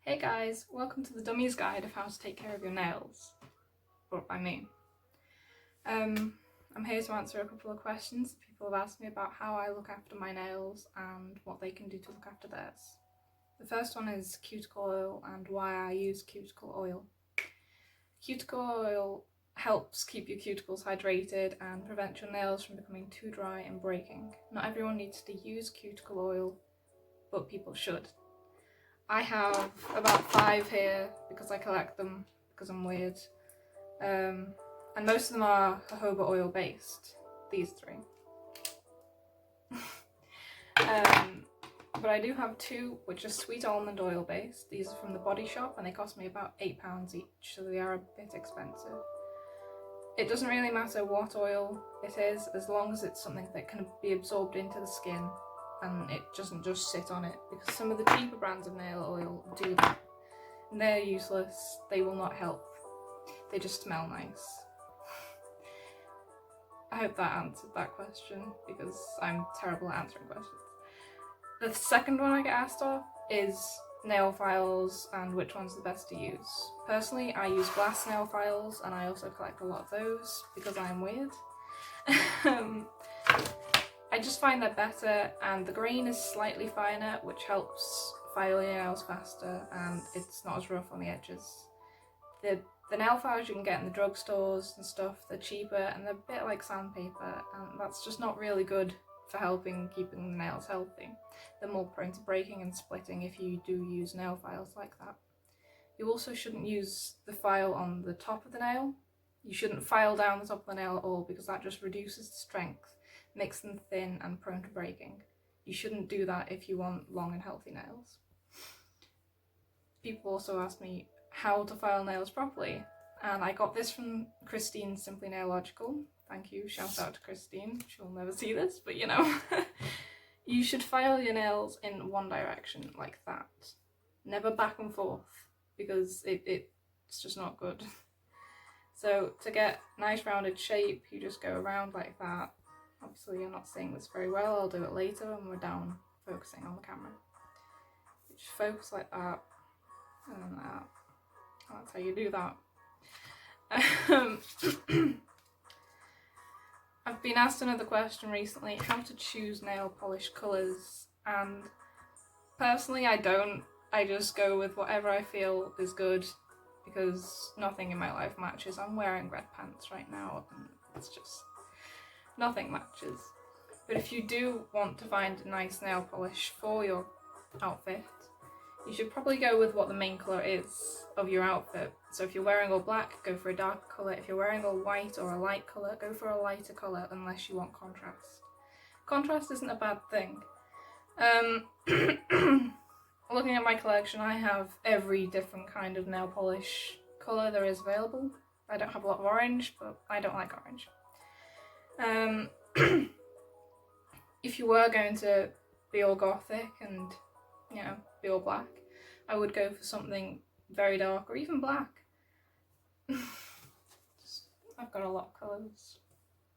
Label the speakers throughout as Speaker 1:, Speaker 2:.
Speaker 1: Hey guys, welcome to the Dummies guide of how to take care of your nails. What I mean. I'm here to answer a couple of questions. People have asked me about how I look after my nails and what they can do to look after theirs. The first one is cuticle oil and why I use cuticle oil. Cuticle oil helps keep your cuticles hydrated and prevent your nails from becoming too dry and breaking. Not everyone needs to use cuticle oil, but people should. I have about 5 here because I collect them because I'm weird. And most of them are jojoba oil based, these 3. But I do have 2 which are sweet almond oil based. These are from the Body Shop and they cost me about £8 each, so they are a bit expensive. It doesn't really matter what oil it is as long as it's something that can be absorbed into the skin and it doesn't just sit on it, because some of the cheaper brands of nail oil do that. And they're useless, they will not help, they just smell nice. I hope that answered that question because I'm terrible at answering questions. The second one I get asked of is nail files and which one's the best to use. Personally, I use glass nail files and I also collect a lot of those because I'm weird. I just find they're better and the grain is slightly finer, which helps file your nails faster and it's not as rough on the edges. The nail files you can get in the drugstores and stuff, they're cheaper and they're a bit like sandpaper, and that's just not really good for helping keeping the nails healthy. They're more prone to breaking and splitting if you do use nail files like that. You also shouldn't use the file on the top of the nail. You shouldn't file down the top of the nail at all because that just reduces the strength, makes them thin and prone to breaking. You shouldn't do that if you want long and healthy nails. People also ask me how to file nails properly, and I got this from Christine Simply Nailogical. Thank you, shout out to Christine. She'll never see this, but you know. You should file your nails in one direction like that. Never back and forth, because it's just not good. So to get nice rounded shape, you just go around like that. Obviously you're not seeing this very well, I'll do it later when we're down focusing on the camera. You just focus like that, and that. That's how you do that. I've been asked another question recently, how to choose nail polish colours, and personally I don't. I just go with whatever I feel is good because nothing in my life matches. I'm wearing red pants right now and it's just, nothing matches. But if you do want to find a nice nail polish for your outfit, you should probably go with what the main colour is of your outfit. So if you're wearing all black, go for a darker colour. If you're wearing all white or a light colour, go for a lighter colour unless you want contrast. Contrast isn't a bad thing. Looking at my collection, I have every different kind of nail polish colour there is available. I don't have a lot of orange, but I don't like orange. If you were going to be all gothic and, you know, be all black, I would go for something very dark or even black. I've got a lot of colours.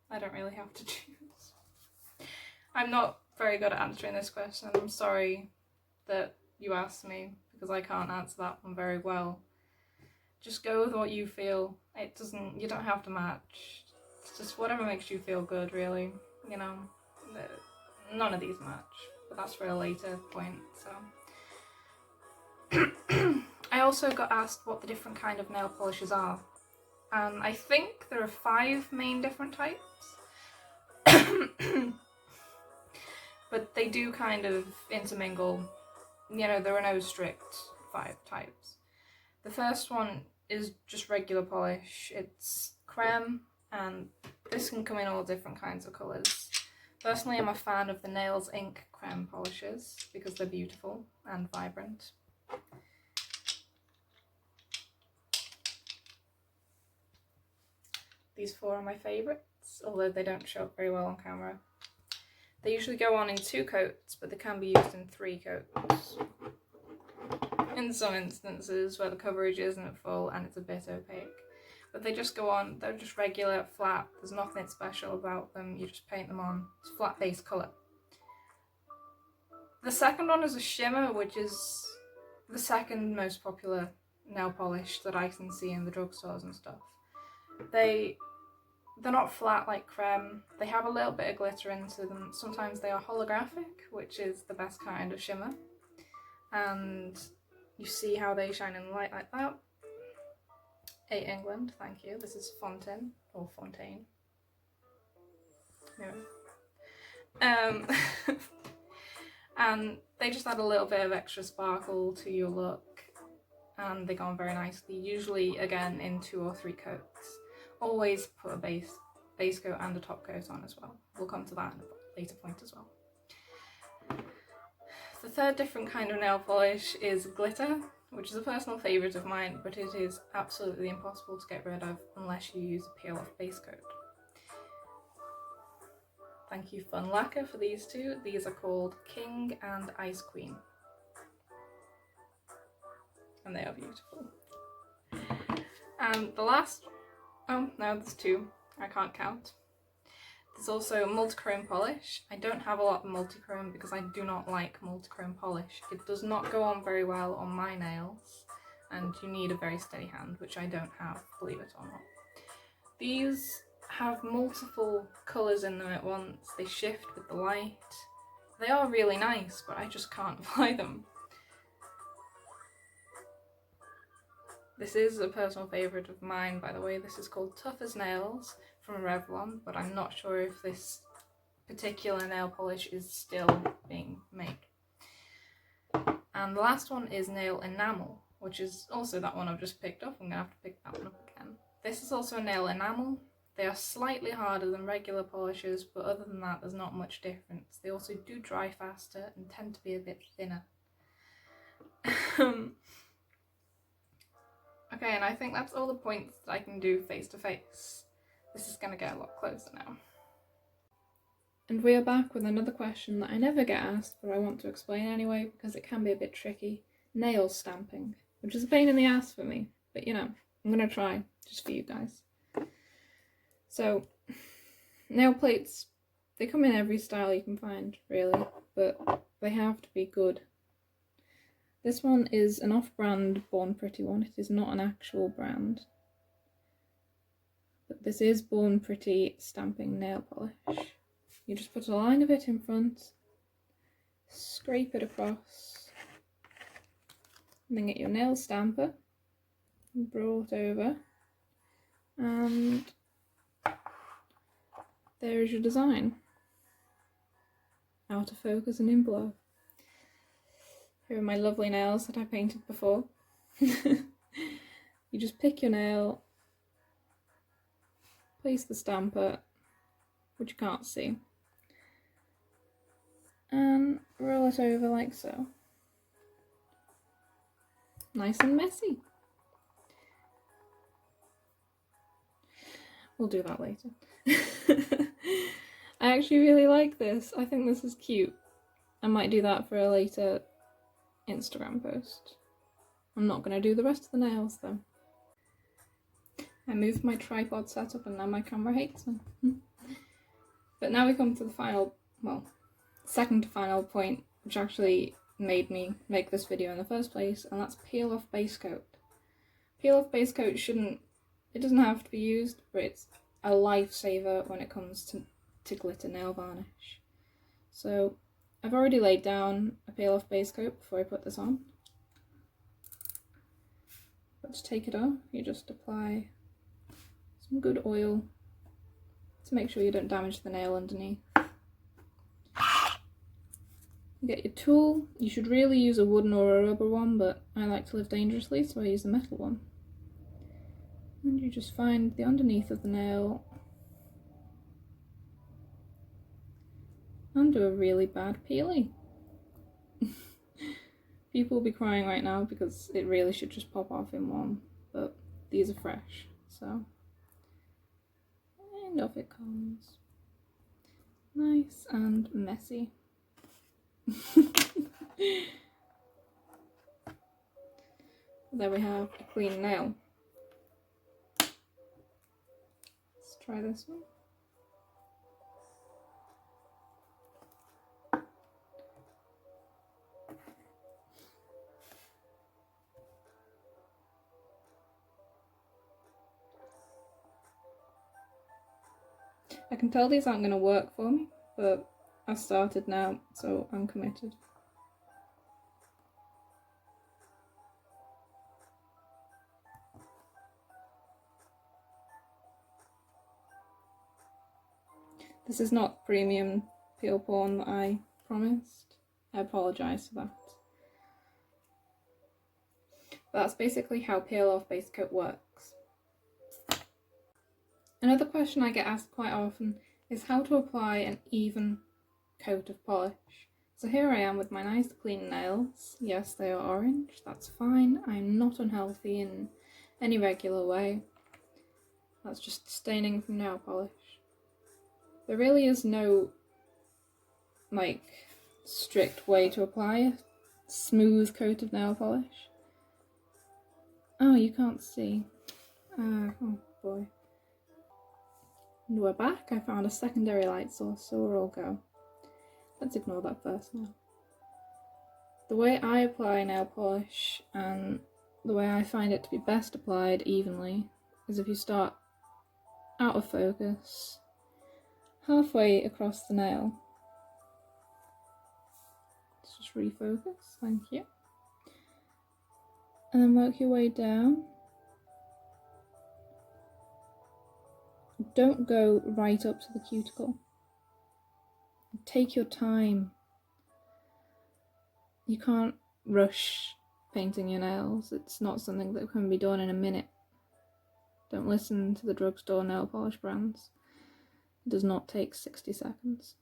Speaker 1: I don't really have to choose. I'm not very good at answering this question, and I'm sorry that you asked me because I can't answer that one very well. Just go with what you feel. You don't have to match. It's just whatever makes you feel good, really. You know, none of these match, but that's for a later point, so. I also got asked what the different kind of nail polishes are, and I think there are 5 main different types. But they do kind of intermingle. You know, there are no strict 5 types. The first one is just regular polish. It's creme, and this can come in all different kinds of colours. Personally, I'm a fan of the Nails Ink creme polishes because they're beautiful and vibrant. These 4 are my favourites, although they don't show up very well on camera. They usually go on in 2 coats, but they can be used in 3 coats. In some instances where the coverage isn't full and it's a bit opaque. But they just go on, they're just regular, flat, there's nothing special about them, you just paint them on. It's a flat base colour. The second one is a shimmer, which is the second most popular nail polish that I can see in the drugstores and stuff. They're not flat like creme, they have a little bit of glitter into them. Sometimes they are holographic, which is the best kind of shimmer. And you see how they shine in the light like that. 8 England, thank you. This is Fontaine, or Fontaine. Anyway. And they just add a little bit of extra sparkle to your look, and they go on very nicely, usually again in 2 or 3 coats. Always put a base coat and a top coat on as well. We'll come to that at a later point as well. The third different kind of nail polish is glitter, which is a personal favourite of mine, but it is absolutely impossible to get rid of unless you use a peel-off base coat. Thank you Fun Lacquer for these two. These are called King and Ice Queen. And they are beautiful. And the last, oh no, there's 2, I can't count. There's also multichrome polish. I don't have a lot of multichrome because I do not like multichrome polish. It does not go on very well on my nails, and you need a very steady hand, which I don't have, believe it or not. These have multiple colours in them at once. They shift with the light. They are really nice, but I just can't apply them. This is a personal favourite of mine, by the way. This is called Tough as Nails from Revlon, but I'm not sure if this particular nail polish is still being made. And the last one is Nail Enamel, which is also that one I've just picked up. I'm going to have to pick that one up again. This is also a nail enamel. They are slightly harder than regular polishes, but other than that there's not much difference. They also do dry faster and tend to be a bit thinner. Okay, and I think that's all the points that I can do face to face. This is going to get a lot closer now. And we are back with another question that I never get asked, but I want to explain anyway because it can be a bit tricky. Nail stamping, which is a pain in the ass for me, but you know, I'm going to try just for you guys. So, nail plates, they come in every style you can find, really, but they have to be good. This one is an off-brand Born Pretty one. It is not an actual brand. But this is Born Pretty stamping nail polish. You just put a line of it in front, scrape it across, and then get your nail stamper, brought over, and there's your design. Out of focus and in blur. Here are my lovely nails that I painted before. You just pick your nail, place the stamper, which you can't see, and roll it over like so. Nice and messy. We'll do that later. I actually really like this. I think this is cute. I might do that for a later Instagram post. I'm not going to do the rest of the nails though. I moved my tripod setup and now my camera hates me. But now we come to the final, well, second to final point, which actually made me make this video in the first place, and that's peel off base coat. Peel off base coat it doesn't have to be used, but it's a lifesaver when it comes to glitter nail varnish. So I've already laid down a peel off base coat before I put this on. But to take it off, you just apply some good oil to make sure you don't damage the nail underneath. You get your tool. You should really use a wooden or a rubber one, but I like to live dangerously, so I use a metal one. And you just find the underneath of the nail and do a really bad peeling. People will be crying right now because it really should just pop off in one, but these are fresh, so. And off it comes. Nice and messy. There we have a clean nail. Let's try this one. I can tell these aren't going to work for me, but I started now, so I'm committed. This is not premium peel porn that I promised. I apologise for that. But that's basically how peel off base coat works. Another question I get asked quite often is how to apply an even coat of polish. So here I am with my nice clean nails. Yes, they are orange, that's fine. I'm not unhealthy in any regular way. That's just staining from nail polish. There really is no, like, strict way to apply a smooth coat of nail polish. Oh, you can't see. Oh boy. And we're back. I found a secondary light source, so we'll all go. Let's ignore that first now. The way I apply nail polish, and the way I find it to be best applied evenly, is if you start out of focus, halfway across the nail. Let's just refocus, thank you. And then work your way down. Don't go right up to the cuticle. Take your time. You can't rush painting your nails. It's not something that can be done in a minute. Don't listen to the drugstore nail polish brands. It does not take 60 seconds.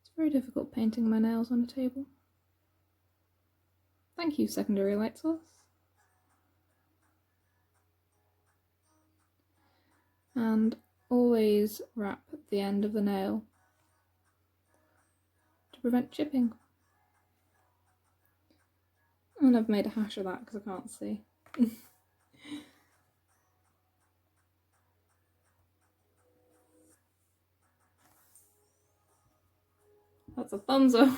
Speaker 1: It's very difficult painting my nails on a table. Thank you, secondary light source. And always wrap the end of the nail to prevent chipping. And I've made a hash of that because I can't see. That's a thumbs up.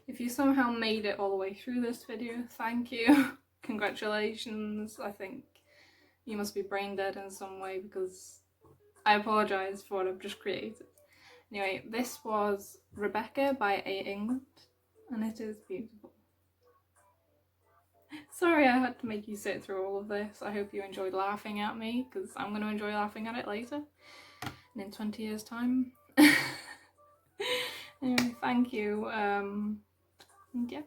Speaker 1: If you somehow made it all the way through this video, thank you. Congratulations. I think you must be brain dead in some way because I apologise for what I've just created. Anyway, this was Rebecca by A England, and it is beautiful. Sorry I had to make you sit through all of this. I hope you enjoyed laughing at me, because I'm going to enjoy laughing at it later, and in 20 years time. Anyway, thank you. And yeah.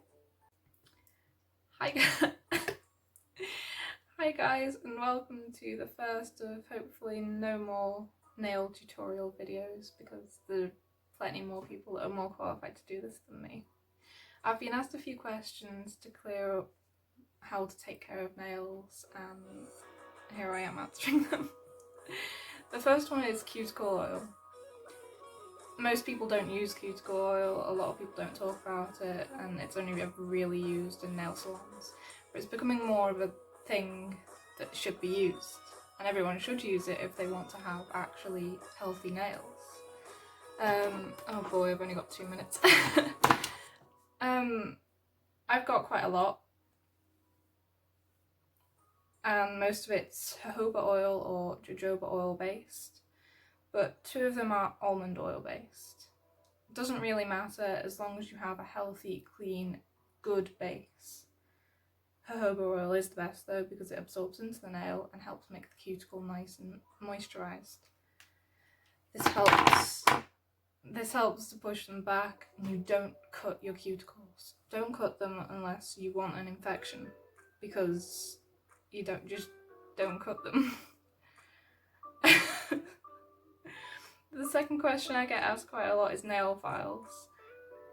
Speaker 1: Hi guys, and welcome to the first of hopefully no more nail tutorial videos, because there are plenty more people that are more qualified to do this than me. I've been asked a few questions to clear up how to take care of nails, and here I am answering them. The first one is cuticle oil. Most people don't use cuticle oil, a lot of people don't talk about it, and it's only ever really used in nail salons. But it's becoming more of a thing that should be used, and everyone should use it if they want to have actually healthy nails. Oh boy, I've only got 2 minutes. I've got quite a lot, and most of it's jojoba oil or jojoba oil based, but 2 of them are almond oil based. It doesn't really matter as long as you have a healthy, clean, good base. Jojoba oil is the best though, because it absorbs into the nail and helps make the cuticle nice and moisturised. This helps to push them back, and you don't cut your cuticles. Don't cut them unless you want an infection, because you don't cut them. The second question I get asked quite a lot is nail files.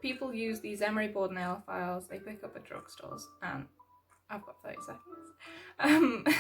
Speaker 1: People use these emery board nail files they pick up at drugstores, and I've got 30 seconds.